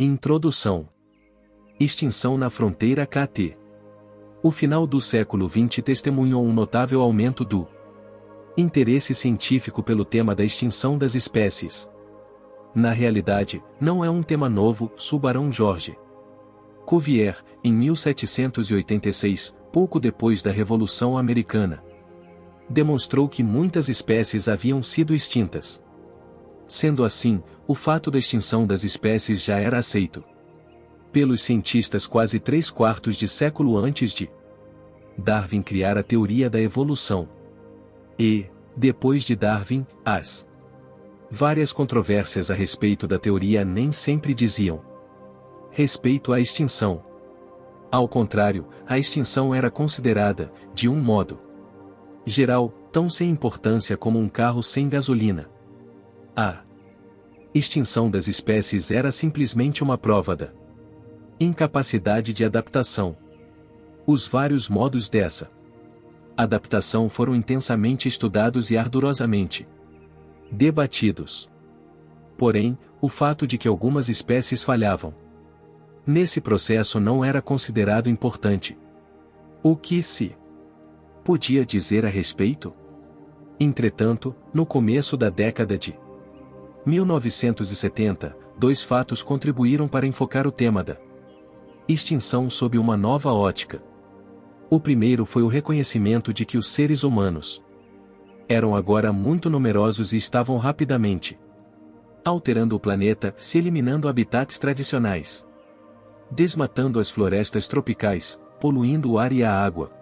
Introdução. Extinção na fronteira KT. O final do século XX testemunhou um notável aumento do interesse científico pelo tema da extinção das espécies. Na realidade, não é um tema novo, Barão Jorge Cuvier, em 1786, pouco depois da Revolução Americana, demonstrou que muitas espécies haviam sido extintas. Sendo assim, o fato da extinção das espécies já era aceito pelos cientistas quase 3/4 de século antes de Darwin criar a teoria da evolução. E, depois de Darwin, as várias controvérsias a respeito da teoria nem sempre diziam respeito à extinção. Ao contrário, a extinção era considerada, de um modo geral, tão sem importância como um carro sem gasolina. A extinção das espécies era simplesmente uma prova da incapacidade de adaptação. Os vários modos dessa adaptação foram intensamente estudados e ardorosamente debatidos. Porém, o fato de que algumas espécies falhavam nesse processo não era considerado importante. O que se podia dizer a respeito? Entretanto, no começo da década de 1970, dois fatos contribuíram para enfocar o tema da extinção sob uma nova ótica. O primeiro foi o reconhecimento de que os seres humanos eram agora muito numerosos e estavam rapidamente alterando o planeta, se eliminando habitats tradicionais, desmatando as florestas tropicais, poluindo o ar e a água,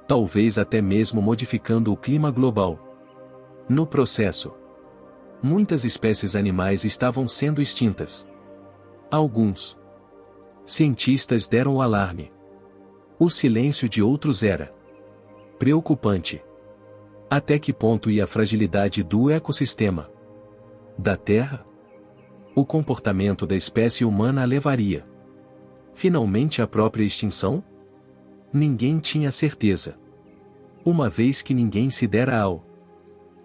talvez até mesmo modificando o clima global. No processo, muitas espécies animais estavam sendo extintas. Alguns cientistas deram o alarme. O silêncio de outros era preocupante. Até que ponto ia a fragilidade do ecossistema da Terra? O comportamento da espécie humana a levaria finalmente à própria extinção? Ninguém tinha certeza. Uma vez que ninguém se dera ao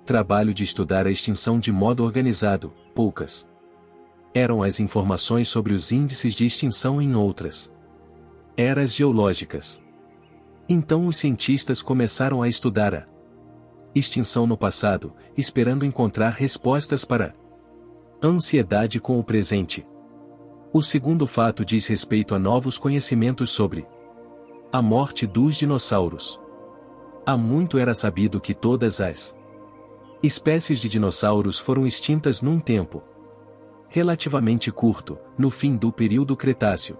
trabalho de estudar a extinção de modo organizado, poucas eram as informações sobre os índices de extinção em outras eras geológicas. Então os cientistas começaram a estudar a extinção no passado, esperando encontrar respostas para a ansiedade com o presente. O segundo fato diz respeito a novos conhecimentos sobre a morte dos dinossauros. Há muito era sabido que todas as espécies de dinossauros foram extintas num tempo relativamente curto, no fim do período Cretáceo.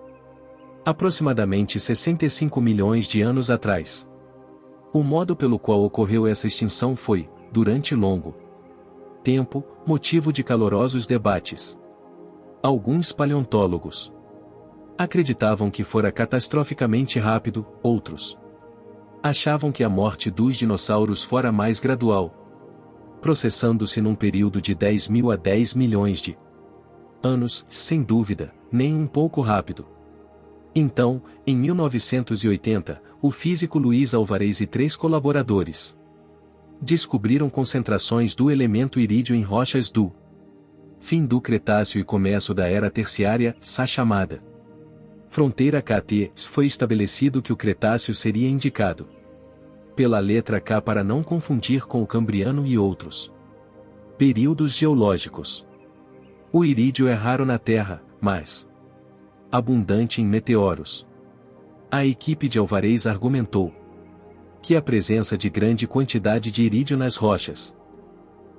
Aproximadamente 65 milhões de anos atrás. O modo pelo qual ocorreu essa extinção foi, durante longo tempo, motivo de calorosos debates. Alguns paleontólogos acreditavam que fora catastroficamente rápido, outros achavam que a morte dos dinossauros fora mais gradual, processando-se num período de 10.000 a 10 milhões de anos, sem dúvida, nem um pouco rápido. Então, em 1980, o físico Luiz Alvarez e 3 colaboradores descobriram concentrações do elemento irídio em rochas do fim do Cretáceo e começo da Era Terciária, chamada fronteira KT. Foi estabelecido que o Cretáceo seria indicado pela letra K para não confundir com o Cambriano e outros períodos geológicos. O irídio é raro na Terra, mas abundante em meteoros. A equipe de Alvarez argumentou que a presença de grande quantidade de irídio nas rochas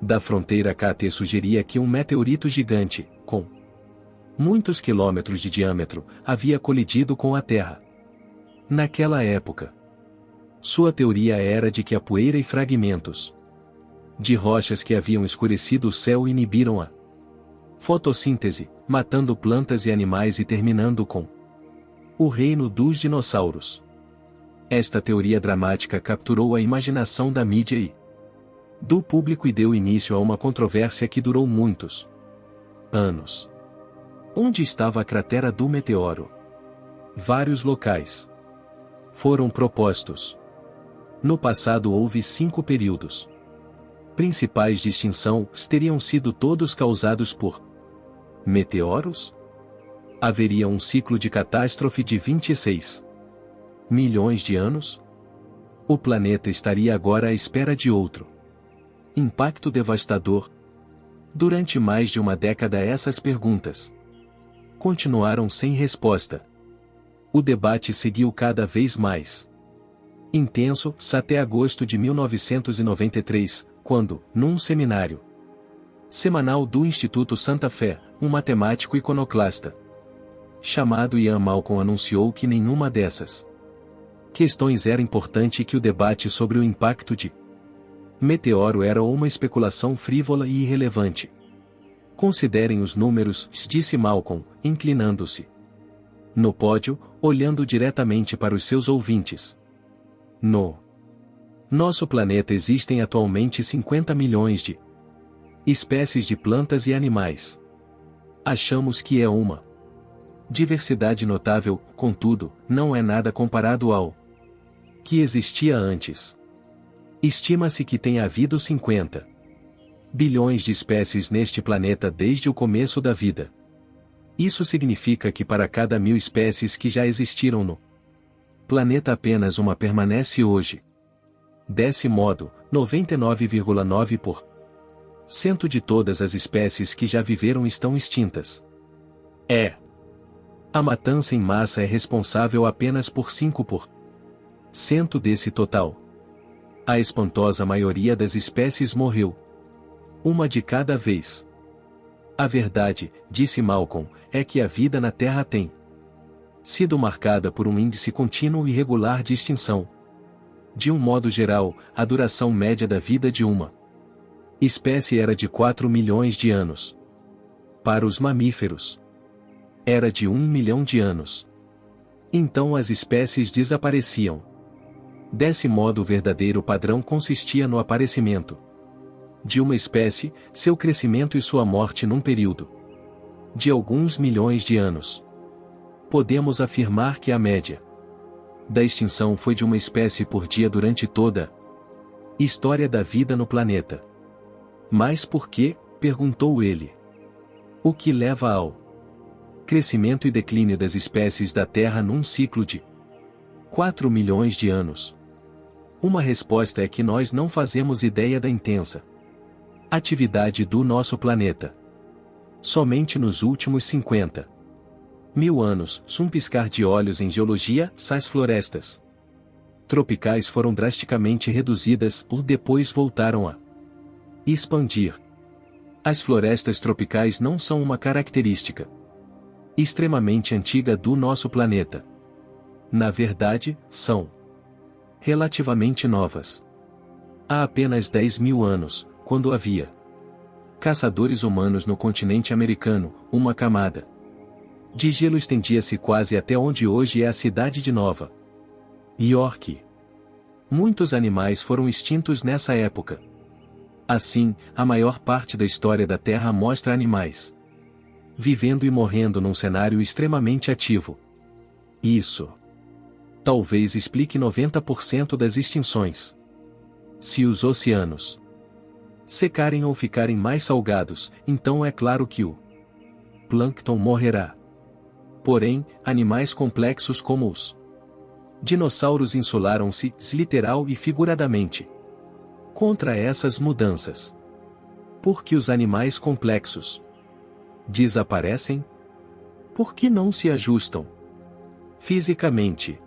da fronteira KT sugeria que um meteorito gigante, com muitos quilômetros de diâmetro, havia colidido com a Terra. Naquela época, sua teoria era de que a poeira e fragmentos de rochas que haviam escurecido o céu inibiram a fotossíntese, matando plantas e animais e terminando com o reino dos dinossauros. Esta teoria dramática capturou a imaginação da mídia e do público e deu início a uma controvérsia que durou muitos anos. Onde estava a cratera do meteoro? Vários locais foram propostos. No passado houve 5 períodos principais de extinção, teriam sido todos causados por meteoros? Haveria um ciclo de catástrofe de 26 milhões de anos? O planeta estaria agora à espera de outro impacto devastador? Durante mais de uma década essas perguntas continuaram sem resposta. O debate seguiu cada vez mais intenso, até agosto de 1993, quando, num seminário semanal do Instituto Santa Fé, um matemático iconoclasta chamado Ian Malcolm anunciou que nenhuma dessas questões era importante e que o debate sobre o impacto de meteoro era uma especulação frívola e irrelevante. Considerem os números, disse Malcolm, inclinando-se no pódio, olhando diretamente para os seus ouvintes. No nosso planeta existem atualmente 50 milhões de espécies de plantas e animais. Achamos que é uma diversidade notável, contudo, não é nada comparado ao que existia antes. Estima-se que tenha havido 50 bilhões de espécies neste planeta desde o começo da vida. Isso significa que para cada 1000 espécies que já existiram no planeta apenas uma permanece hoje. Desse modo, 99,9% de todas as espécies que já viveram estão extintas. A matança em massa é responsável apenas por 5% desse total. A espantosa maioria das espécies morreu. Uma de cada vez. A verdade, disse Malcolm, é que a vida na Terra tem sido marcada por um índice contínuo e regular de extinção. De um modo geral, a duração média da vida de uma espécie era de 4 milhões de anos. Para os mamíferos, era de 1 milhão de anos. Então as espécies desapareciam. Desse modo o verdadeiro padrão consistia no aparecimento de uma espécie, seu crescimento e sua morte num período de alguns milhões de anos. Podemos afirmar que a média da extinção foi de uma espécie por dia durante toda a história da vida no planeta. Mas por quê? Perguntou ele. O que leva ao crescimento e declínio das espécies da Terra num ciclo de 4 milhões de anos? Uma resposta é que nós não fazemos ideia da intensa atividade do nosso planeta. Somente nos últimos 50 mil anos, um piscar de olhos em geologia, as florestas tropicais foram drasticamente reduzidas ou depois voltaram a expandir. As florestas tropicais não são uma característica extremamente antiga do nosso planeta. Na verdade, são relativamente novas. Há apenas 10 mil anos, quando havia caçadores humanos no continente americano, uma camada de gelo estendia-se quase até onde hoje é a cidade de Nova York. Muitos animais foram extintos nessa época. Assim, a maior parte da história da Terra mostra animais vivendo e morrendo num cenário extremamente ativo. Isso talvez explique 90% das extinções. Se os oceanos secarem ou ficarem mais salgados, então é claro que o plâncton morrerá. Porém, animais complexos como os dinossauros insularam-se, literal e figuradamente, contra essas mudanças. Por que os animais complexos desaparecem? Por que não se ajustam fisicamente?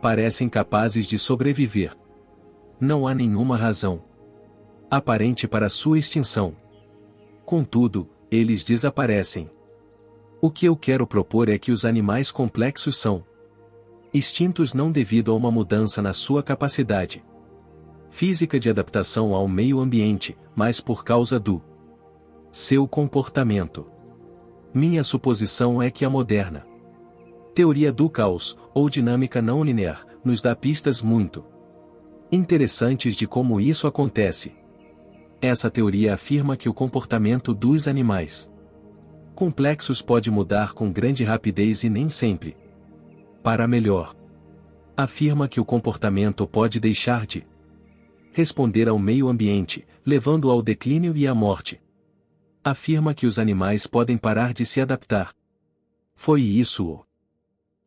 Parecem capazes de sobreviver. Não há nenhuma razão aparente para sua extinção. Contudo, eles desaparecem. O que eu quero propor é que os animais complexos são extintos não devido a uma mudança na sua capacidade física de adaptação ao meio ambiente, mas por causa do seu comportamento. Minha suposição é que a moderna teoria do caos, ou dinâmica não linear, nos dá pistas muito interessantes de como isso acontece. Essa teoria afirma que o comportamento dos animais complexos pode mudar com grande rapidez e nem sempre para melhor. Afirma que o comportamento pode deixar de responder ao meio ambiente, levando ao declínio e à morte. Afirma que os animais podem parar de se adaptar Foi isso o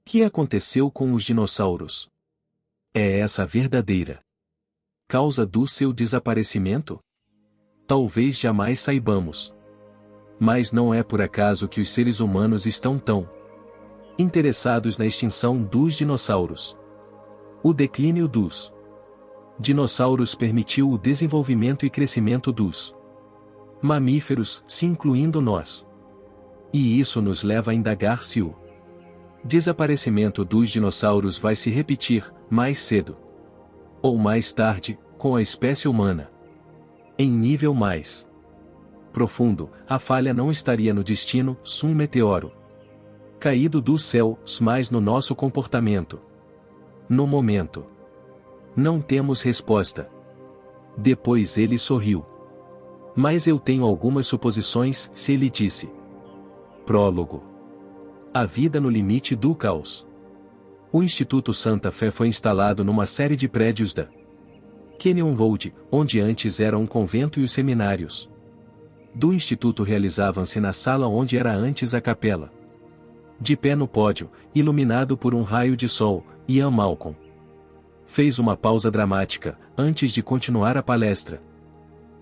que aconteceu com os dinossauros. É essa a verdadeira causa do seu desaparecimento? Talvez jamais saibamos. Mas não é por acaso que os seres humanos estão tão interessados na extinção dos dinossauros. O declínio dos dinossauros permitiu o desenvolvimento e crescimento dos mamíferos, se incluindo nós. E isso nos leva a indagar se o desaparecimento dos dinossauros vai se repetir, mais cedo ou mais tarde, com a espécie humana. Em nível mais profundo, a falha não estaria no destino, um meteoro caído do céu, mas no nosso comportamento. No momento, não temos resposta. Depois ele sorriu. Mas eu tenho algumas suposições, se ele disse. Prólogo. A vida no limite do caos. O Instituto Santa Fé foi instalado numa série de prédios da Kenyon Road, onde antes era um convento e os seminários do Instituto realizavam-se na sala onde era antes a capela. De pé no pódio, iluminado por um raio de sol, Ian Malcolm fez uma pausa dramática, antes de continuar a palestra.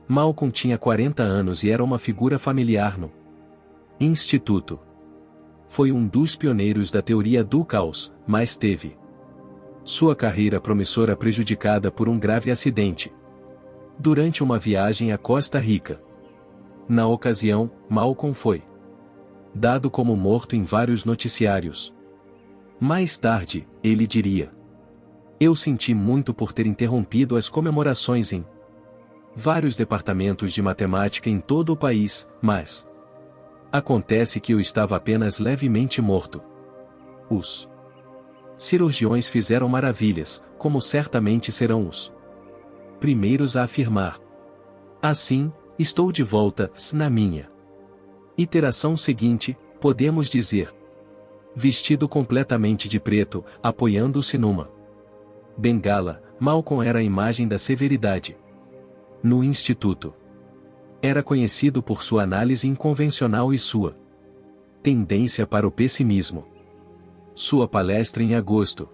Malcolm tinha 40 anos e era uma figura familiar no Instituto. Foi um dos pioneiros da teoria do caos, mas teve sua carreira promissora prejudicada por um grave acidente durante uma viagem à Costa Rica. Na ocasião, Malcolm foi dado como morto em vários noticiários. Mais tarde, ele diria: eu senti muito por ter interrompido as comemorações em vários departamentos de matemática em todo o país, mas acontece que eu estava apenas levemente morto. Os cirurgiões fizeram maravilhas, como certamente serão os primeiros a afirmar. Assim, estou de volta, na minha iteração seguinte, podemos dizer. Vestido completamente de preto, apoiando-se numa bengala, Malcolm era a imagem da severidade. No Instituto, era conhecido por sua análise inconvencional e sua tendência para o pessimismo. Sua palestra em agosto,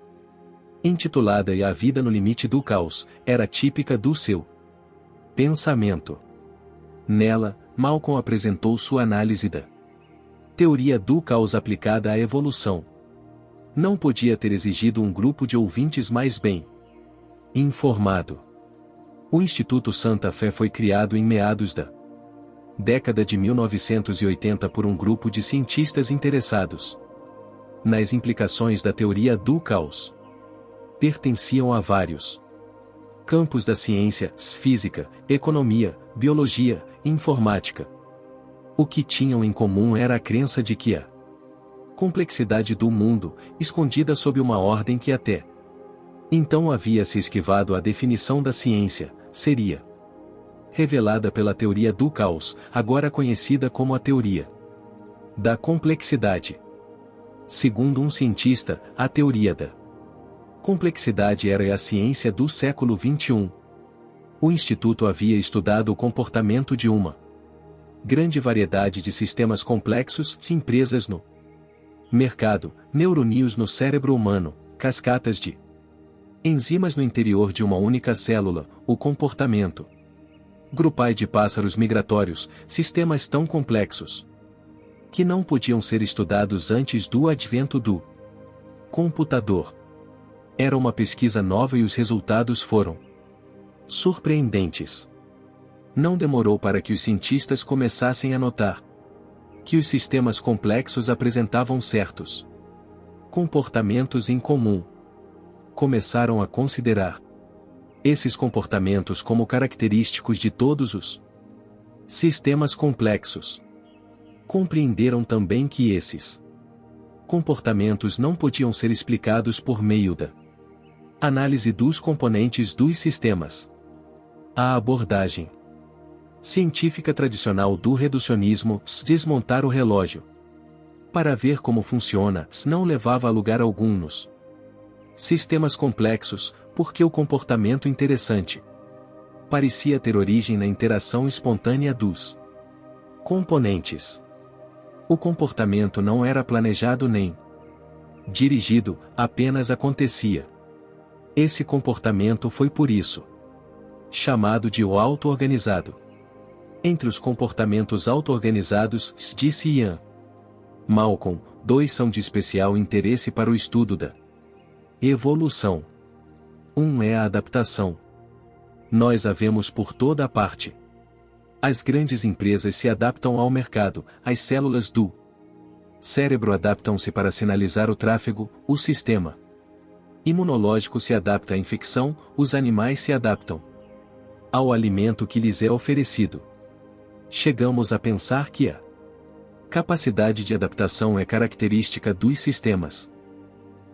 intitulada "E a vida no limite do caos", era típica do seu pensamento. Nela, Malcolm apresentou sua análise da teoria do caos aplicada à evolução. Não podia ter exigido um grupo de ouvintes mais bem informado. O Instituto Santa Fé foi criado em meados da década de 1980 por um grupo de cientistas interessados nas implicações da teoria do caos. Pertenciam a vários campos da ciência, física, economia, biologia, informática. O que tinham em comum era a crença de que a complexidade do mundo, escondida sob uma ordem que até então havia se esquivado à definição da ciência, seria revelada pela teoria do caos, agora conhecida como a teoria da complexidade. Segundo um cientista, a teoria da complexidade era a ciência do século XXI. O Instituto havia estudado o comportamento de uma grande variedade de sistemas complexos, empresas no mercado, neurônios no cérebro humano, cascatas de enzimas no interior de uma única célula, o comportamento grupal de pássaros migratórios, sistemas tão complexos que não podiam ser estudados antes do advento do computador. Era uma pesquisa nova e os resultados foram surpreendentes. Não demorou para que os cientistas começassem a notar que os sistemas complexos apresentavam certos comportamentos em comum. Começaram a considerar esses comportamentos como característicos de todos os sistemas complexos. Compreenderam também que esses comportamentos não podiam ser explicados por meio da análise dos componentes dos sistemas. A abordagem científica tradicional do reducionismo, desmontar o relógio para ver como funciona, não levava a lugar algum nos sistemas complexos, porque o comportamento interessante parecia ter origem na interação espontânea dos componentes. O comportamento não era planejado nem dirigido, apenas acontecia. Esse comportamento foi por isso chamado de o auto-organizado. Entre os comportamentos auto-organizados, disse Ian Malcolm, 2 são de especial interesse para o estudo da evolução. Um é a adaptação. Nós a vemos por toda a parte. As grandes empresas se adaptam ao mercado, as células do cérebro adaptam-se para sinalizar o tráfego, o sistema imunológico se adapta à infecção, os animais se adaptam ao alimento que lhes é oferecido. Chegamos a pensar que a capacidade de adaptação é característica dos sistemas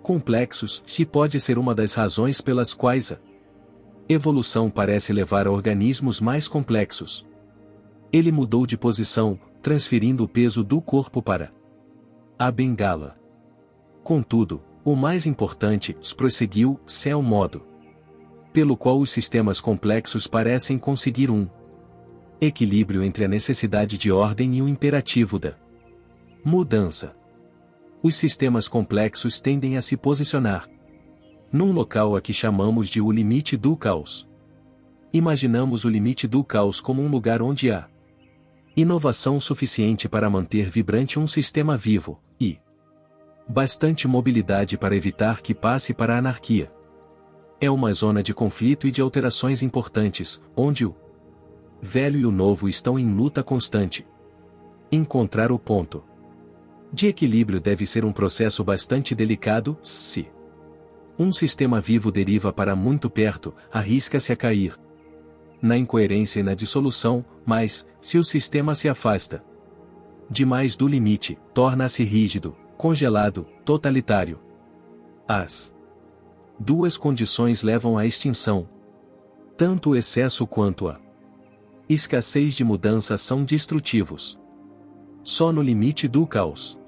complexos, se pode ser uma das razões pelas quais a evolução parece levar a organismos mais complexos. Ele mudou de posição, transferindo o peso do corpo para a bengala. Contudo, o mais importante, prosseguiu, é o modo pelo qual os sistemas complexos parecem conseguir um equilíbrio entre a necessidade de ordem e o imperativo da mudança. Os sistemas complexos tendem a se posicionar num local a que chamamos de o limite do caos. Imaginamos o limite do caos como um lugar onde há inovação suficiente para manter vibrante um sistema vivo, e bastante mobilidade para evitar que passe para a anarquia. É uma zona de conflito e de alterações importantes, onde o velho e o novo estão em luta constante. Encontrar o ponto de equilíbrio deve ser um processo bastante delicado, se um sistema vivo deriva para muito perto, arrisca-se a cair na incoerência e na dissolução, mas, se o sistema se afasta demais do limite, torna-se rígido, congelado, totalitário. As duas condições levam à extinção. Tanto o excesso quanto a escassez de mudança são destrutivos. Só no limite do caos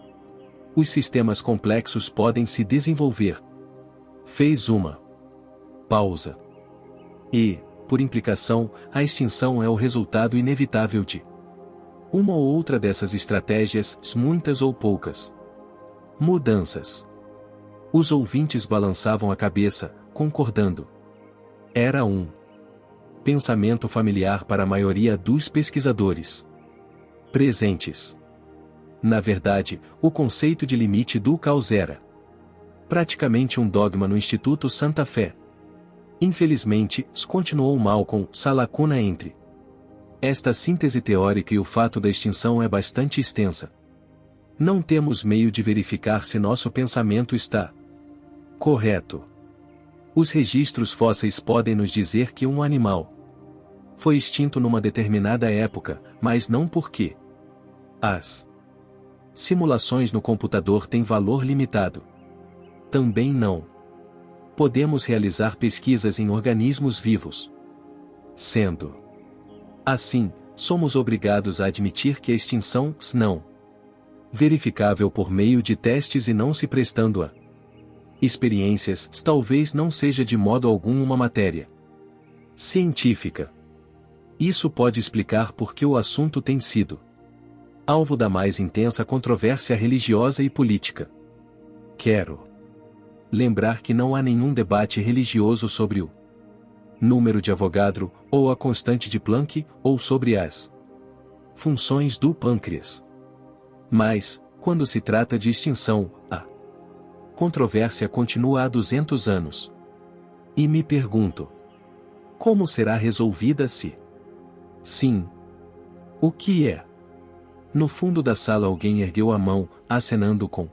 os sistemas complexos podem se desenvolver. Fez uma pausa. E, por implicação, a extinção é o resultado inevitável de uma ou outra dessas estratégias, muitas ou poucas mudanças. Os ouvintes balançavam a cabeça, concordando. Era um pensamento familiar para a maioria dos pesquisadores presentes. Na verdade, o conceito de limite do caos era praticamente um dogma no Instituto Santa Fé. Infelizmente, continuou Malcolm, a lacuna entre esta síntese teórica e o fato da extinção é bastante extensa. Não temos meio de verificar se nosso pensamento está correto. Os registros fósseis podem nos dizer que um animal foi extinto numa determinada época, mas não porque as simulações no computador têm valor limitado. Também não podemos realizar pesquisas em organismos vivos. Sendo assim, somos obrigados a admitir que a extinção não verificável por meio de testes e não se prestando a experiências talvez não seja de modo algum uma matéria científica. Isso pode explicar por que o assunto tem sido alvo da mais intensa controvérsia religiosa e política. Quero lembrar que não há nenhum debate religioso sobre o número de Avogadro, ou a constante de Planck, ou sobre as funções do pâncreas. Mas, quando se trata de extinção, a controvérsia continua há 200 anos. E me pergunto: como será resolvida se sim? O que é? No fundo da sala alguém ergueu a mão, acenando com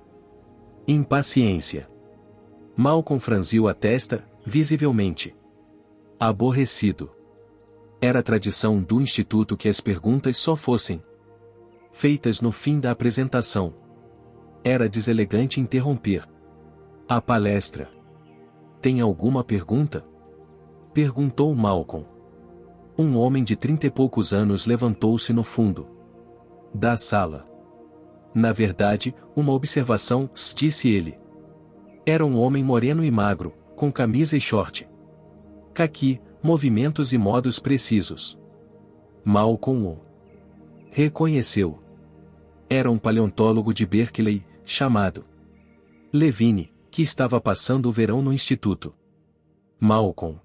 impaciência. Malcolm franziu a testa, visivelmente aborrecido. Era tradição do instituto que as perguntas só fossem feitas no fim da apresentação. Era deselegante interromper a palestra. Tem alguma pergunta? Perguntou Malcolm. Um homem de 30 e poucos anos levantou-se no fundo da sala. Na verdade, uma observação, disse ele. Era um homem moreno e magro, com camisa e short caqui, movimentos e modos precisos. Malcolm o reconheceu. Era um paleontólogo de Berkeley, chamado Levine, que estava passando o verão no instituto. Malcolm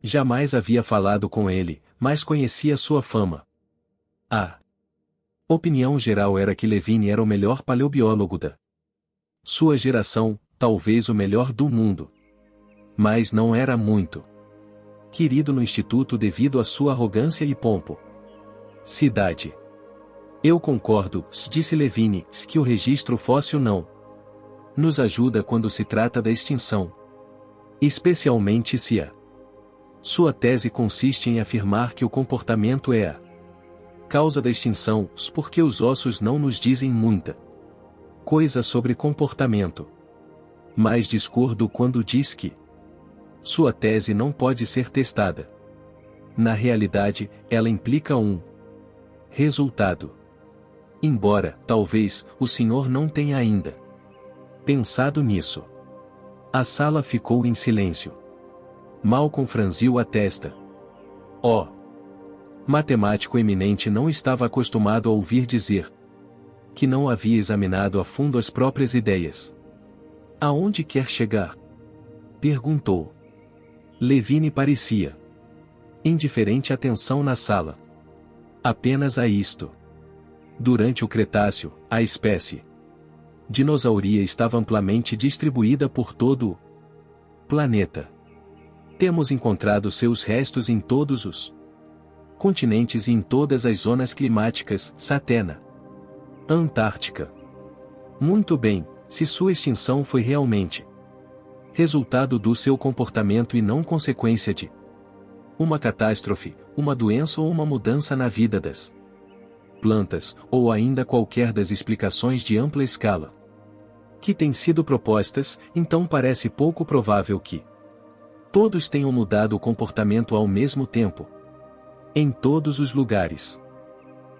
jamais havia falado com ele, mas conhecia sua fama. A opinião geral era que Levine era o melhor paleobiólogo da sua geração, talvez o melhor do mundo. Mas não era muito querido no instituto devido à sua arrogância e pompo. Cidade. Eu concordo, disse Levine, que o registro fóssil não nos ajuda quando se trata da extinção. Especialmente se a sua tese consiste em afirmar que o comportamento é a causa da extinção, porque os ossos não nos dizem muita coisa sobre comportamento. Mas discordo quando diz que sua tese não pode ser testada. Na realidade, ela implica um resultado. Embora, talvez, o senhor não tenha ainda pensado nisso. A sala ficou em silêncio. Malcolm franziu a testa. O matemático eminente não estava acostumado a ouvir dizer que não havia examinado a fundo as próprias ideias. Aonde quer chegar? Perguntou. Levine parecia indiferente à tensão na sala. Apenas a isto. Durante o Cretáceo, a espécie dinossauria estava amplamente distribuída por todo o planeta. Temos encontrado seus restos em todos os continentes e em todas as zonas climáticas, Satena. Antártica. Muito bem, se sua extinção foi realmente resultado do seu comportamento e não consequência de uma catástrofe, uma doença ou uma mudança na vida das plantas, ou ainda qualquer das explicações de ampla escala que têm sido propostas, então parece pouco provável que todos tenham mudado o comportamento ao mesmo tempo, em todos os lugares.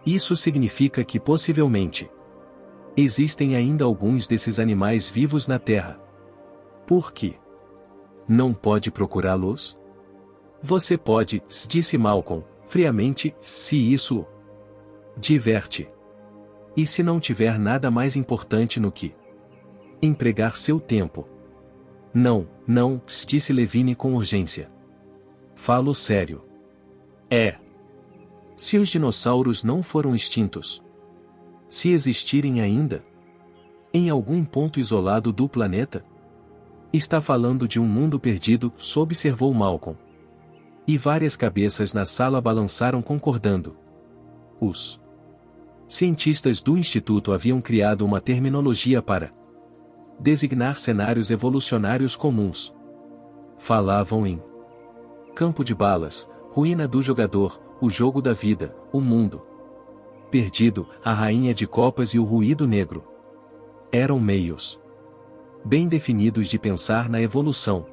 Isso significa que possivelmente existem ainda alguns desses animais vivos na Terra. Por que não pode procurá-los? Você pode, disse Malcolm, friamente, se isso o diverte. E se não tiver nada mais importante no que empregar seu tempo? Não, disse Levine com urgência. Falo sério. Se os dinossauros não foram extintos, se existirem ainda, em algum ponto isolado do planeta, está falando de um mundo perdido, observou Malcolm. E várias cabeças na sala balançaram concordando. Os cientistas do Instituto haviam criado uma terminologia para designar cenários evolucionários comuns. Falavam em campo de balas, ruína do jogador, o jogo da vida, o mundo perdido, a rainha de copas e o ruído negro. Eram meios bem definidos de pensar na evolução.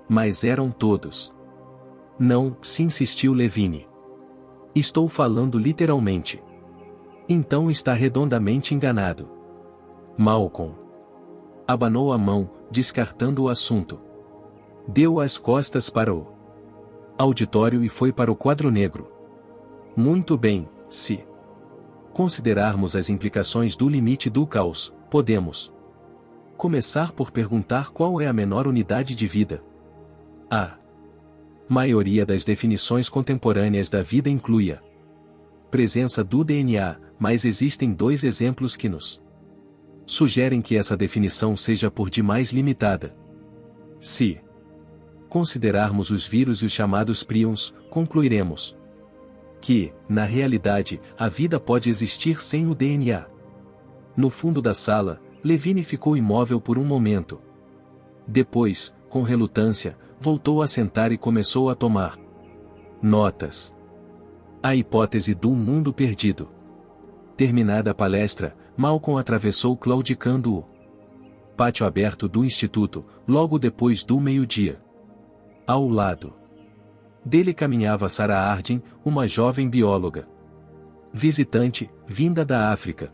Mas eram todos. Não, se insistiu Levine. Estou falando literalmente. Então está redondamente enganado. Malcolm abanou a mão, descartando o assunto. Deu as costas para o auditório e foi para o quadro negro. Muito bem, se considerarmos as implicações do limite do caos, podemos começar por perguntar qual é a menor unidade de vida. A maioria das definições contemporâneas da vida inclui a presença do DNA, mas existem dois exemplos que nos sugerem que essa definição seja por demais limitada. Se considerarmos os vírus e os chamados prions, concluiremos que, na realidade, a vida pode existir sem o DNA. No fundo da sala, Levine ficou imóvel por um momento. Depois, com relutância, voltou a sentar e começou a tomar notas. A hipótese do mundo perdido. Terminada a palestra, Malcolm atravessou claudicando o pátio aberto do instituto, logo depois do meio-dia. Ao lado dele caminhava Sarah Harding, uma jovem bióloga visitante, vinda da África.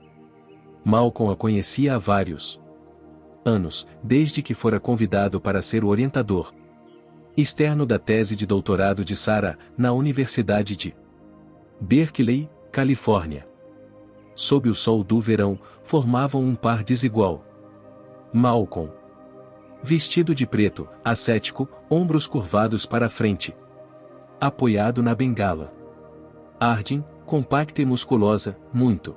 Malcolm a conhecia há vários anos, desde que fora convidado para ser o orientador externo da tese de doutorado de Sarah, na Universidade de Berkeley, Califórnia. sob o sol do verão, formavam um par desigual. Malcolm, vestido de preto, ascético, ombros curvados para a frente, apoiado na bengala. Hardin, compacta e musculosa, muito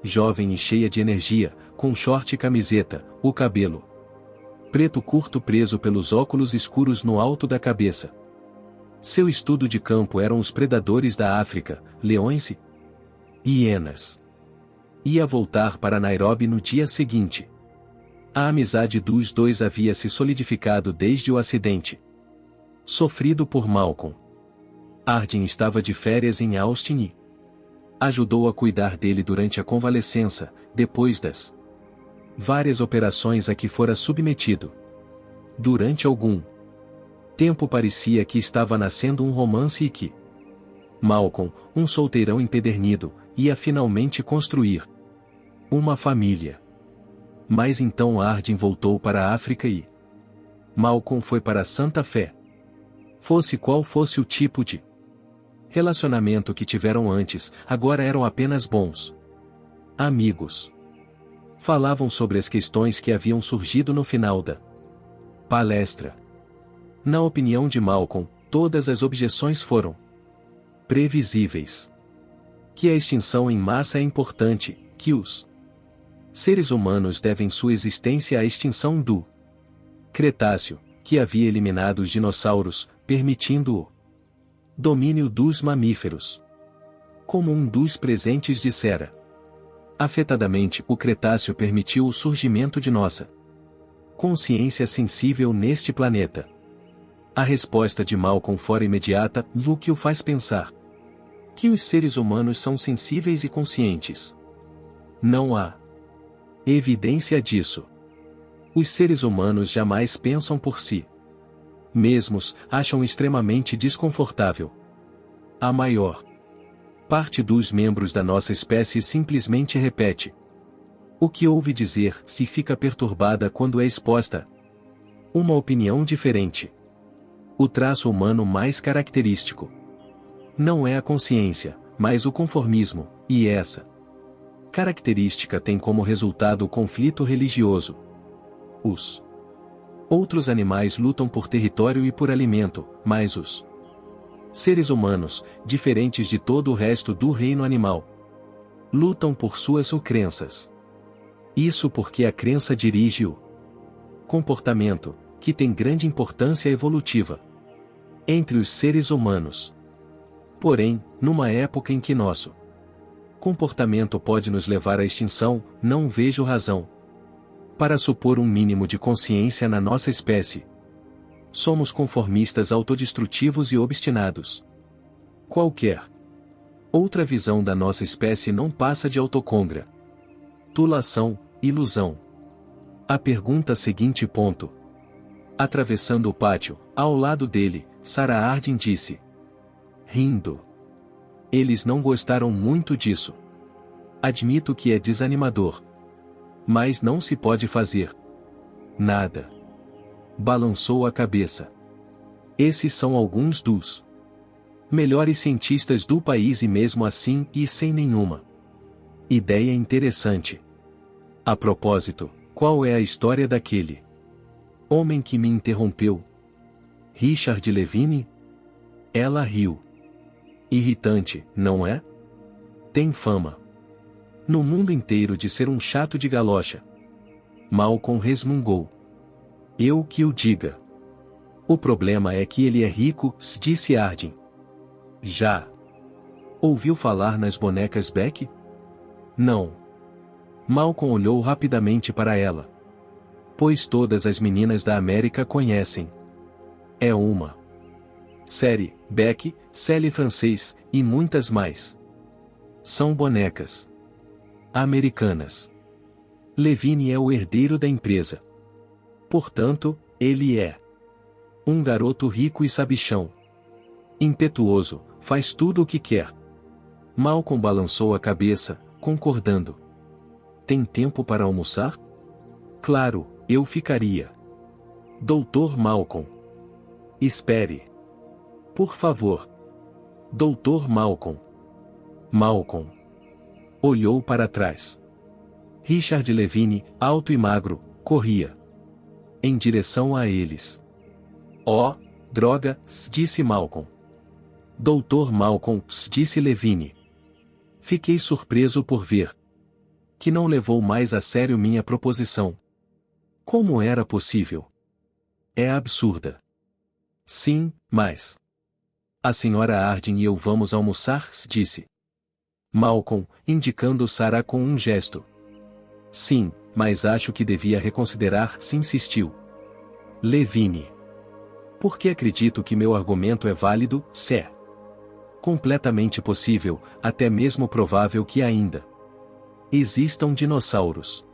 jovem e cheia de energia, com short e camiseta, o cabelo preto curto preso pelos óculos escuros no alto da cabeça. Seu estudo de campo eram os predadores da África, leões e hienas. Ia voltar para Nairobi no dia seguinte. A amizade dos dois havia se solidificado desde o acidente sofrido por Malcolm. Hardin estava de férias em Austin e ajudou a cuidar dele durante a convalescença, depois das várias operações a que fora submetido. Durante algum tempo parecia que estava nascendo um romance e que Malcolm, um solteirão empedernido, ia finalmente construir uma família. Mas então Hardin voltou para a África e Malcolm foi para Santa Fé. Fosse qual fosse o tipo de relacionamento que tiveram antes, agora eram apenas bons amigos. Falavam sobre as questões que haviam surgido no final da palestra. Na opinião de Malcolm, todas as objeções foram previsíveis. Que a extinção em massa é importante, que os seres humanos devem sua existência à extinção do Cretáceo, que havia eliminado os dinossauros, permitindo o domínio dos mamíferos. Como um dos presentes dissera afetadamente, o Cretáceo permitiu o surgimento de nossa consciência sensível neste planeta. A resposta de Malcolm fora imediata, o que o faz pensar que os seres humanos são sensíveis e conscientes. Não há evidência disso. Os seres humanos jamais pensam por si mesmos, acham extremamente desconfortável. A maior parte dos membros da nossa espécie simplesmente repete o que ouve dizer, se fica perturbada quando é exposta uma opinião diferente. O traço humano mais característico não é a consciência, mas o conformismo, e essa característica tem como resultado o conflito religioso. Os outros animais lutam por território e por alimento, mas os seres humanos, diferentes de todo o resto do reino animal, lutam por suas crenças. Isso porque a crença dirige o comportamento, que tem grande importância evolutiva entre os seres humanos. Porém, numa época em que nosso comportamento pode nos levar à extinção, não vejo razão para supor um mínimo de consciência na nossa espécie. Somos conformistas autodestrutivos e obstinados. Qualquer outra visão da nossa espécie não passa de autocongratulação, ilusão. A pergunta seguinte. Atravessando o pátio, ao lado dele, Sarah Hardin disse, rindo: eles não gostaram muito disso. Admito que é desanimador. Mas não se pode fazer nada. Balançou a cabeça. Esses são alguns dos melhores cientistas do país e mesmo assim, e sem nenhuma ideia interessante. A propósito, qual é a história daquele homem que me interrompeu? Richard Levine? Ela riu. Irritante, não é? Tem fama no mundo inteiro de ser um chato de galocha. Malcolm resmungou. Eu que o diga. O problema é que ele é rico, disse Hardin. Já ouviu falar nas bonecas Beck? Não. Malcolm olhou rapidamente para ela. Pois todas as meninas da América conhecem. É uma série, Beck, Sally francês, e muitas mais. São bonecas americanas. Levine é o herdeiro da empresa. Portanto, ele é um garoto rico e sabichão. Impetuoso, faz tudo o que quer. Malcolm balançou a cabeça, concordando. Tem tempo para almoçar? Claro, eu ficaria. Dr. Malcolm. Espere. Por favor. Dr. Malcolm. Malcolm. Olhou para trás. Richard Levine, alto e magro, corria em direção a eles. Oh, droga, disse Malcolm. Doutor Malcolm, disse Levine. Fiquei surpreso por ver que não levou mais a sério minha proposição. Como era possível? É absurda. Sim, mas a senhora Harding e eu vamos almoçar, disse Malcolm, indicando Sarah com um gesto. Sim, mas acho que devia reconsiderar, se insistiu Levine. Porque acredito que meu argumento é válido, se é completamente possível, até mesmo provável que ainda existam dinossauros.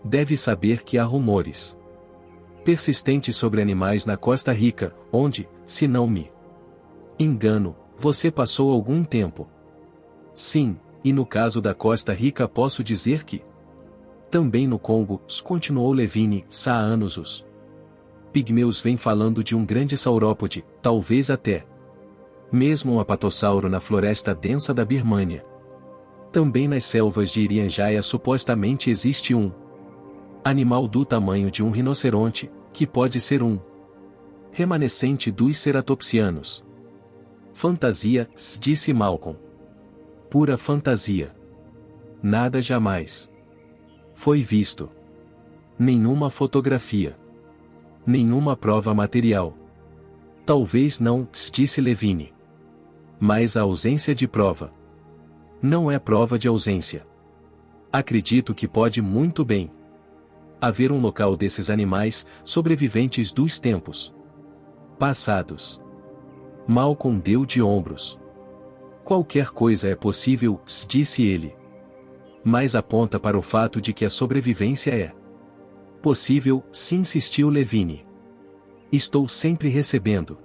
Deve saber que há rumores persistentes sobre animais na Costa Rica, onde, se não me engano, você passou algum tempo. Sim, e no caso da Costa Rica posso dizer que também no Congo, continuou Levine, há anos os pigmeus vêm falando de um grande saurópode, talvez até mesmo um apatossauro na floresta densa da Birmânia. Também nas selvas de Irianjaya supostamente existe um animal do tamanho de um rinoceronte, que pode ser um remanescente dos ceratopsianos. Fantasia, disse Malcolm. Pura fantasia. Nada jamais foi visto. Nenhuma fotografia. Nenhuma prova material. Talvez não, disse Levine. Mas a ausência de prova não é prova de ausência. Acredito que pode muito bem haver um local desses animais, sobreviventes dos tempos passados. Malcolm deu de ombros. Qualquer coisa é possível, disse ele. Mas aponta para o fato de que a sobrevivência é possível, se insistiu Levine. Estou sempre recebendo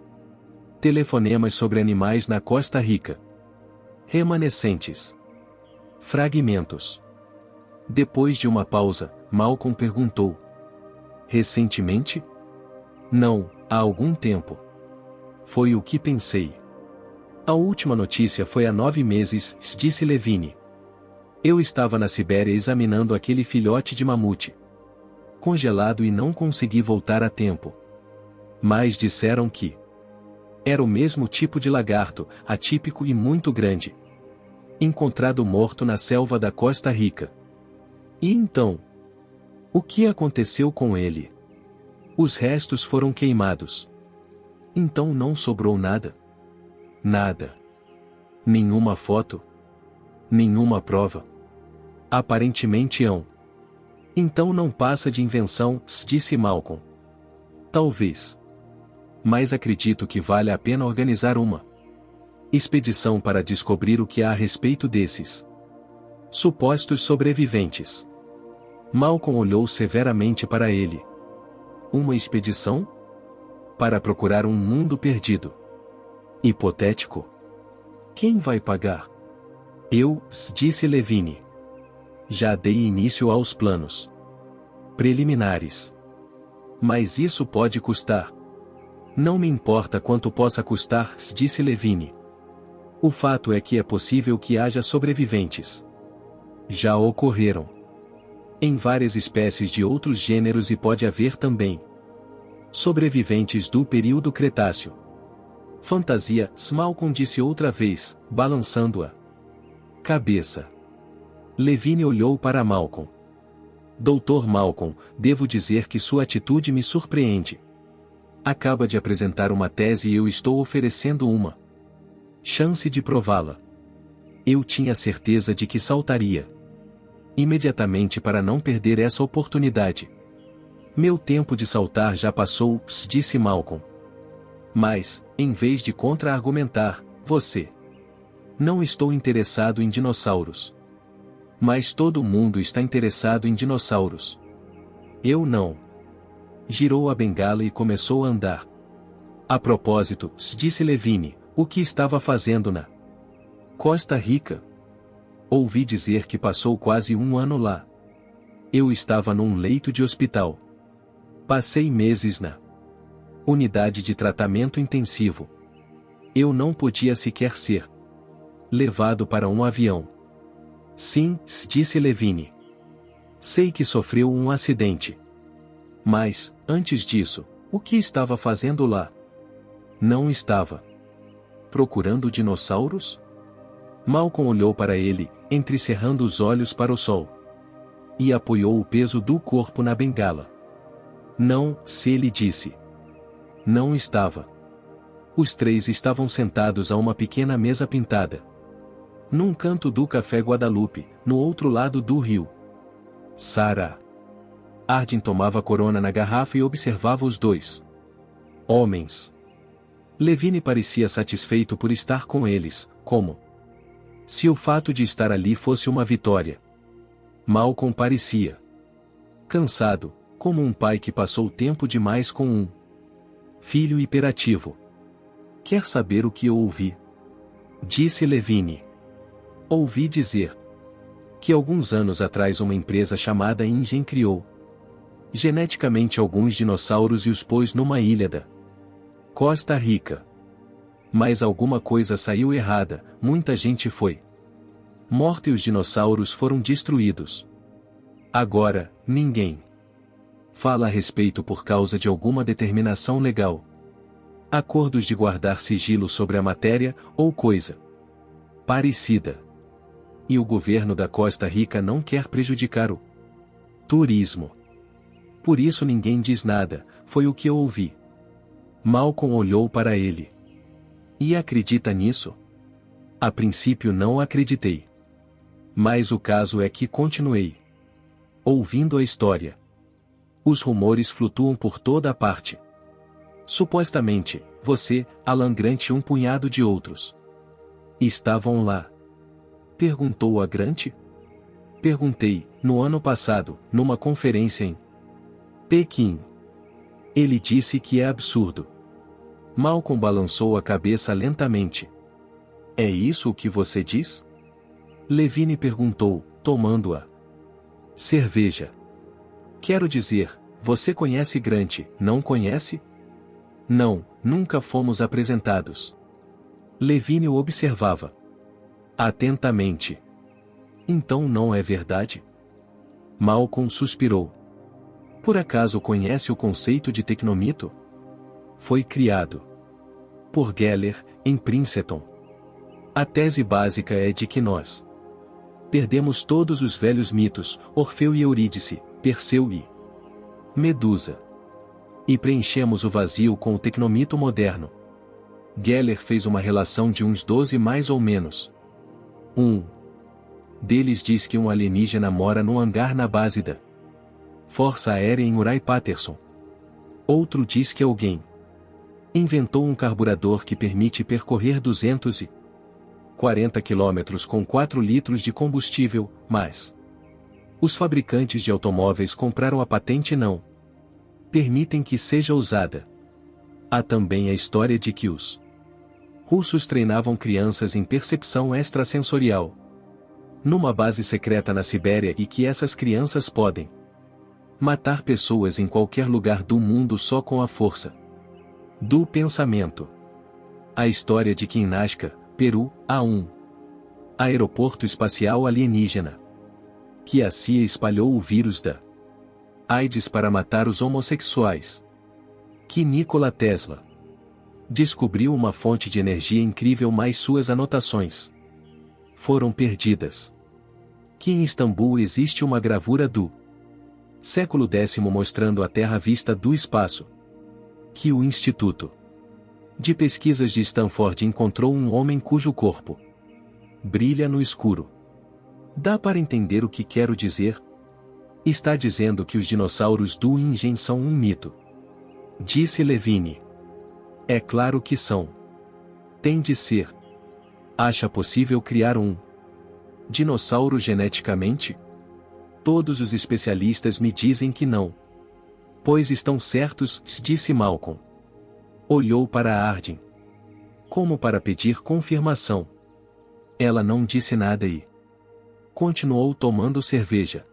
telefonemas sobre animais na Costa Rica. Remanescentes. Fragmentos. Depois de uma pausa, Malcolm perguntou. Recentemente? Não, há algum tempo. Foi o que pensei. A última notícia foi há 9 meses, disse Levine. Eu estava na Sibéria examinando aquele filhote de mamute congelado e não consegui voltar a tempo. Mas disseram que era o mesmo tipo de lagarto, atípico e muito grande, encontrado morto na selva da Costa Rica. E então? O que aconteceu com ele? Os restos foram queimados. Então não sobrou nada? Nada. Nenhuma foto? Nenhuma prova? Aparentemente não. Então não passa de invenção, disse Malcolm. Talvez. Mas acredito que vale a pena organizar uma expedição para descobrir o que há a respeito desses supostos sobreviventes. Malcolm olhou severamente para ele. Uma expedição? Para procurar um mundo perdido. Hipotético? Quem vai pagar? Eu, disse Levine. Já dei início aos planos preliminares. Mas isso pode custar. Não me importa quanto possa custar, disse Levine. O fato é que é possível que haja sobreviventes. Já ocorreram em várias espécies de outros gêneros e pode haver também sobreviventes do período Cretáceo. Fantasia, Malcolm disse outra vez, balançando a cabeça. Levine olhou para Malcolm. Doutor Malcolm, devo dizer que sua atitude me surpreende. Acaba de apresentar uma tese e eu estou oferecendo uma chance de prová-la. Eu tinha certeza de que saltaria imediatamente para não perder essa oportunidade. Meu tempo de saltar já passou, disse Malcolm. Mas, em vez de contra-argumentar, você. Não estou interessado em dinossauros. Mas todo mundo está interessado em dinossauros. Eu não. Girou a bengala e começou a andar. A propósito, disse Levine, o que estava fazendo na Costa Rica? Ouvi dizer que passou quase um ano lá. Eu estava num leito de hospital. Passei meses na unidade de tratamento intensivo. Eu não podia sequer ser levado para um avião. Sim, disse Levine. Sei que sofreu um acidente. Mas, antes disso, o que estava fazendo lá? Não estava procurando dinossauros? Malcolm olhou para ele, entrecerrando os olhos para o sol. E apoiou o peso do corpo na bengala. Não, se ele disse. Não estava. Os três estavam sentados a uma pequena mesa pintada. Num canto do Café Guadalupe, no outro lado do rio. Sarah. Arden tomava corona na garrafa e observava os dois homens. Levine parecia satisfeito por estar com eles, como se o fato de estar ali fosse uma vitória. Malcolm parecia cansado, como um pai que passou tempo demais com um filho hiperativo. Quer saber o que eu ouvi? Disse Levine. Ouvi dizer que alguns anos atrás uma empresa chamada InGen criou geneticamente alguns dinossauros e os pôs numa ilha da Costa Rica. Mas alguma coisa saiu errada, muita gente foi morta e os dinossauros foram destruídos. Agora, ninguém fala a respeito por causa de alguma determinação legal. Acordos de guardar sigilo sobre a matéria, ou coisa parecida. E o governo da Costa Rica não quer prejudicar o turismo. Por isso ninguém diz nada, foi o que eu ouvi. Malcolm olhou para ele. E acredita nisso? A princípio não acreditei. Mas o caso é que continuei ouvindo a história. Os rumores flutuam por toda a parte. Supostamente, você, Alan Grant e um punhado de outros estavam lá. Perguntou a Grant? Perguntei, no ano passado, numa conferência em Pequim. Ele disse que é absurdo. Malcolm balançou a cabeça lentamente. É isso o que você diz? Levine perguntou, tomando a cerveja. Quero dizer, você conhece Grant, não conhece? Não, nunca fomos apresentados. Levine o observava atentamente. Então não é verdade? Malcolm suspirou. Por acaso conhece o conceito de tecnomito? Foi criado por Geller, em Princeton. A tese básica é de que nós perdemos todos os velhos mitos, Orfeu e Eurídice, Perseu e Medusa. E preenchemos o vazio com o tecnomito moderno. Geller fez uma relação de uns 12 mais ou menos. Um deles diz que um alienígena mora num hangar na base da Força Aérea em Uri-Patterson. Outro diz que alguém inventou um carburador que permite percorrer 240 km com 4 litros de combustível, mas os fabricantes de automóveis compraram a patente e não permitem que seja usada. Há também a história de que os russos treinavam crianças em percepção extrasensorial numa base secreta na Sibéria e que essas crianças podem matar pessoas em qualquer lugar do mundo só com a força do pensamento. A história de que em Nazca, Peru, há um aeroporto espacial alienígena. Que a CIA espalhou o vírus da AIDS para matar os homossexuais. Que Nikola Tesla descobriu uma fonte de energia incrível, mas suas anotações foram perdidas. Que em Istambul existe uma gravura do século X mostrando a Terra vista do espaço. Que o Instituto de Pesquisas de Stanford encontrou um homem cujo corpo brilha no escuro. Dá para entender o que quero dizer? Está dizendo que os dinossauros do InGen são um mito. Disse Levine. É claro que são. Tem de ser. Acha possível criar um dinossauro geneticamente? Todos os especialistas me dizem que não. Pois estão certos, disse Malcolm. Olhou para Arden como para pedir confirmação. Ela não disse nada e continuou tomando cerveja.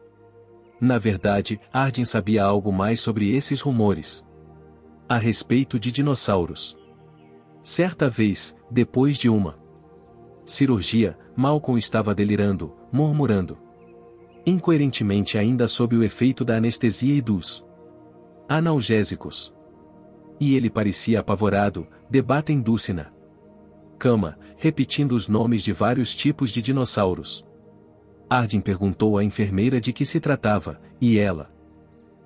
Na verdade, Arden sabia algo mais sobre esses rumores a respeito de dinossauros. Certa vez, depois de uma cirurgia, Malcolm estava delirando, murmurando incoerentemente, ainda sob o efeito da anestesia e dos analgésicos. E ele parecia apavorado, debatendo-se na cama, repetindo os nomes de vários tipos de dinossauros. Arden perguntou à enfermeira de que se tratava, e ela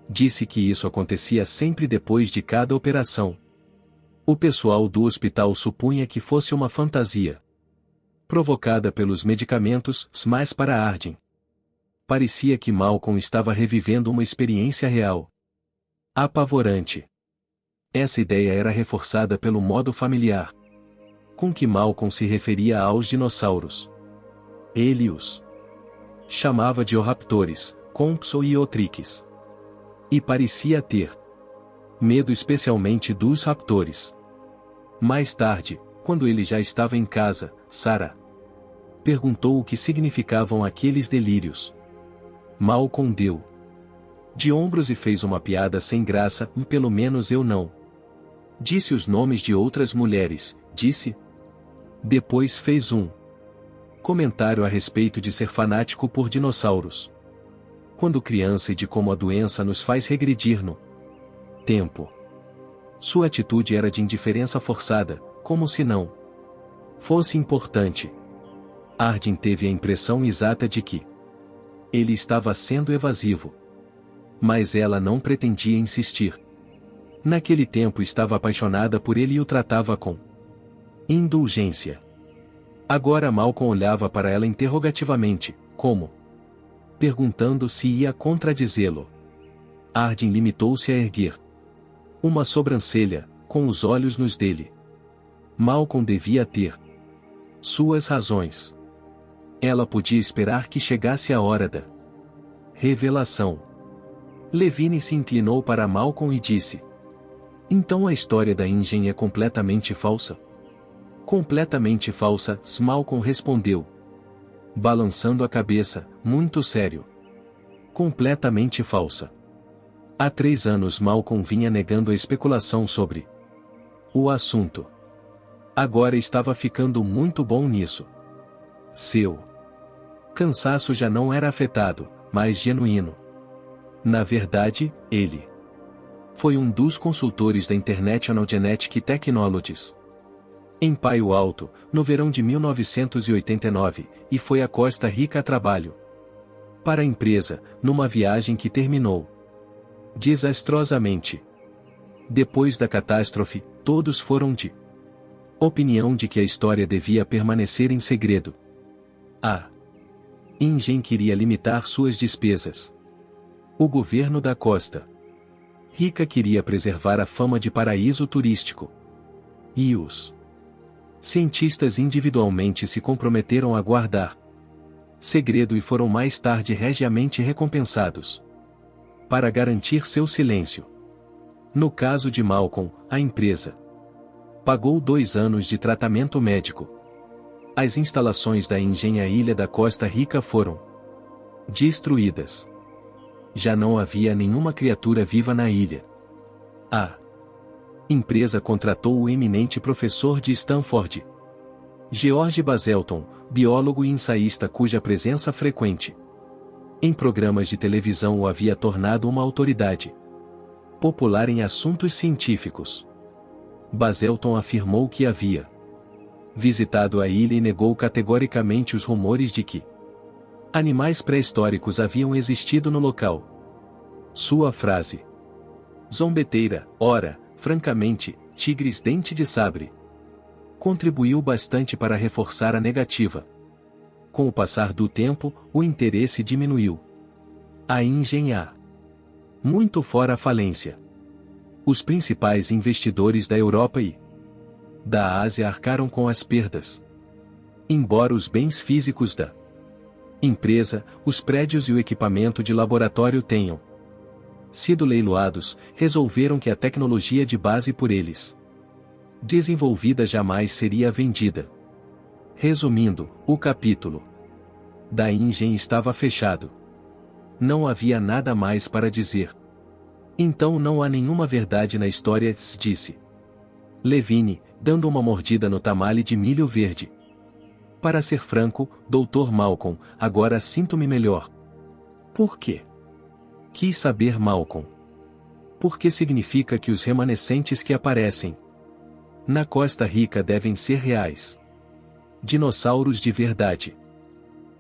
disse que isso acontecia sempre depois de cada operação. O pessoal do hospital supunha que fosse uma fantasia provocada pelos medicamentos, mas para Arden parecia que Malcolm estava revivendo uma experiência real. Apavorante. Essa ideia era reforçada pelo modo familiar com que Malcolm se referia aos dinossauros. Ele os chamava de Oraptores, Compso e Otrix. E parecia ter medo especialmente dos raptores. Mais tarde, quando ele já estava em casa, Sarah perguntou o que significavam aqueles delírios. Malcolm deu de ombros e fez uma piada sem graça. Pelo menos eu não disse os nomes de outras mulheres, disse. Depois fez um comentário a respeito de ser fanático por dinossauros quando criança e de como a doença nos faz regredir no tempo. Sua atitude era de indiferença forçada, como se não fosse importante. Arden teve a impressão exata de que ele estava sendo evasivo. Mas ela não pretendia insistir. Naquele tempo estava apaixonada por ele e o tratava com indulgência. Agora Malcolm olhava para ela interrogativamente, como perguntando se ia contradizê-lo. Arden limitou-se a erguer uma sobrancelha, com os olhos nos dele. Malcolm devia ter suas razões. Ela podia esperar que chegasse a hora da revelação. Levine se inclinou para Malcolm e disse: então a história da Ingen é completamente falsa? Completamente falsa, Malcolm respondeu, balançando a cabeça, muito sério. Completamente falsa. Há 3 anos Malcolm vinha negando a especulação sobre o assunto. Agora estava ficando muito bom nisso. Seu cansaço já não era afetado, mas genuíno. Na verdade, ele foi um dos consultores da International Genetic Technologies em Palo Alto, no verão de 1989, e foi à Costa Rica a trabalho para a empresa, numa viagem que terminou desastrosamente. Depois da catástrofe, todos foram de opinião de que a história devia permanecer em segredo. A Ingen queria limitar suas despesas. O governo da Costa Rica queria preservar a fama de paraíso turístico. E os cientistas individualmente se comprometeram a guardar segredo e foram mais tarde regiamente recompensados para garantir seu silêncio. No caso de Malcolm, a empresa pagou 2 anos de tratamento médico. As instalações da Ingen à ilha da Costa Rica foram destruídas. Já não havia nenhuma criatura viva na ilha. A empresa contratou o eminente professor de Stanford, George Baselton, biólogo e ensaísta cuja presença frequente em programas de televisão o havia tornado uma autoridade popular em assuntos científicos. Baselton afirmou que havia visitado a ilha e negou categoricamente os rumores de que animais pré-históricos haviam existido no local. Sua frase zombeteira, ora, francamente, tigres dente de sabre, contribuiu bastante para reforçar a negativa. Com o passar do tempo, o interesse diminuiu. A Ingen muito fora a falência. Os principais investidores da Europa e da Ásia arcaram com as perdas. Embora os bens físicos da empresa, os prédios e o equipamento de laboratório tenham sido leiloados, resolveram que a tecnologia de base por eles desenvolvida jamais seria vendida. Resumindo, o capítulo da Ingen estava fechado. Não havia nada mais para dizer. Então não há nenhuma verdade na história, disse Levine, dando uma mordida no tamale de milho verde. Para ser franco, Dr. Malcolm, agora sinto-me melhor. Por quê? Quis saber Malcolm. Porque significa que os remanescentes que aparecem na Costa Rica devem ser reais. Dinossauros de verdade.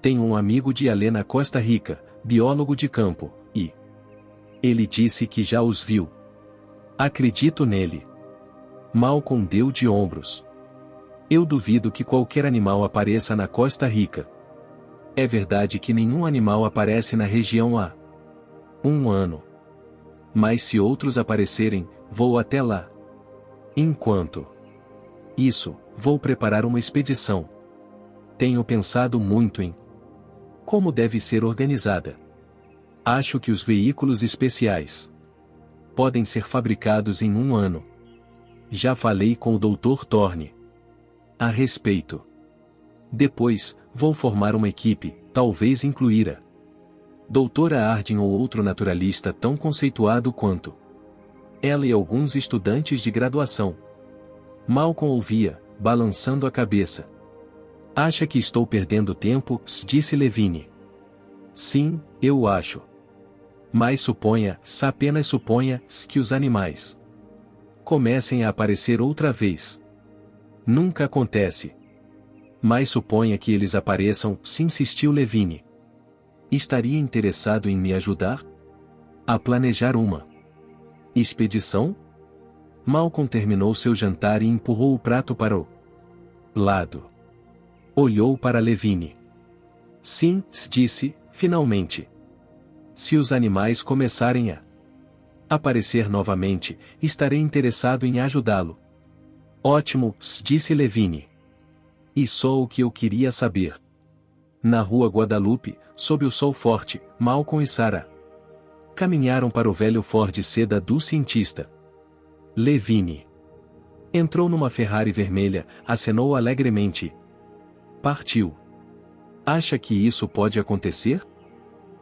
Tenho um amigo de Alê na Costa Rica, biólogo de campo, e ele disse que já os viu. Acredito nele. Malcolm deu de ombros. Eu duvido que qualquer animal apareça na Costa Rica. É verdade que nenhum animal aparece na região há um ano. Mas se outros aparecerem, vou até lá. Enquanto isso, vou preparar uma expedição. Tenho pensado muito em como deve ser organizada. Acho que os veículos especiais podem ser fabricados em um ano. Já falei com o Dr. Thorne a respeito. Depois, vou formar uma equipe, talvez incluir a Doutora Harding ou outro naturalista tão conceituado quanto ela e alguns estudantes de graduação. Malcolm ouvia, balançando a cabeça. Acha que estou perdendo tempo? Disse Levine. Sim, eu acho. Mas apenas suponha, que os animais comecem a aparecer outra vez. Nunca acontece. Mas suponha que eles apareçam, insistiu Levine. Estaria interessado em me ajudar a planejar uma expedição? Malcolm terminou seu jantar e empurrou o prato para o lado. Olhou para Levine. Sim, disse, finalmente. Se os animais começarem a aparecer novamente, estarei interessado em ajudá-lo. Ótimo, disse Levine. E só o que eu queria saber. Na rua Guadalupe, sob o sol forte, Malcolm e Sarah caminharam para o velho Ford Seda do cientista. Levine entrou numa Ferrari vermelha, acenou alegremente e partiu. Acha que isso pode acontecer?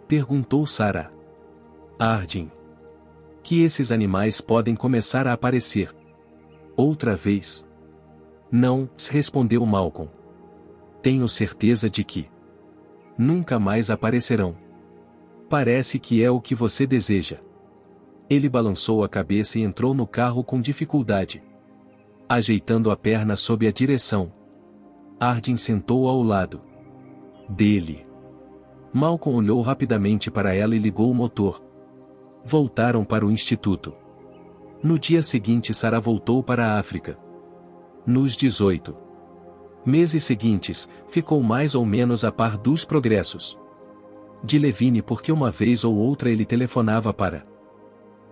Perguntou Sarah. Harding. Que esses animais podem começar a aparecer outra vez? Não, respondeu Malcolm. Tenho certeza de que nunca mais aparecerão. Parece que é o que você deseja. Ele balançou a cabeça e entrou no carro com dificuldade, ajeitando a perna sob a direção. Harding sentou ao lado dele. Malcolm olhou rapidamente para ela e ligou o motor. Voltaram para o instituto. No dia seguinte Sarah voltou para a África. Nos 18 meses seguintes, ficou mais ou menos a par dos progressos de Levine porque uma vez ou outra ele telefonava para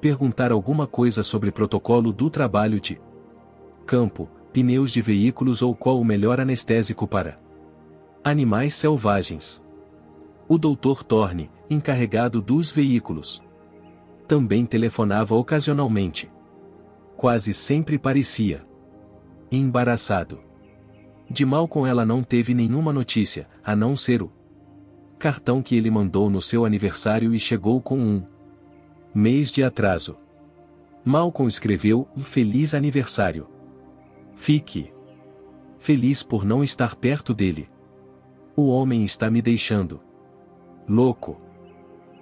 perguntar alguma coisa sobre protocolo do trabalho de campo, pneus de veículos ou qual o melhor anestésico para animais selvagens. O Dr. Thorne, encarregado dos veículos, também telefonava ocasionalmente. Quase sempre parecia embaraçado. De Malcolm ela não teve nenhuma notícia, a não ser o cartão que ele mandou no seu aniversário e chegou com um mês de atraso. Malcolm escreveu: Feliz aniversário. Fique feliz por não estar perto dele. O homem está me deixando louco.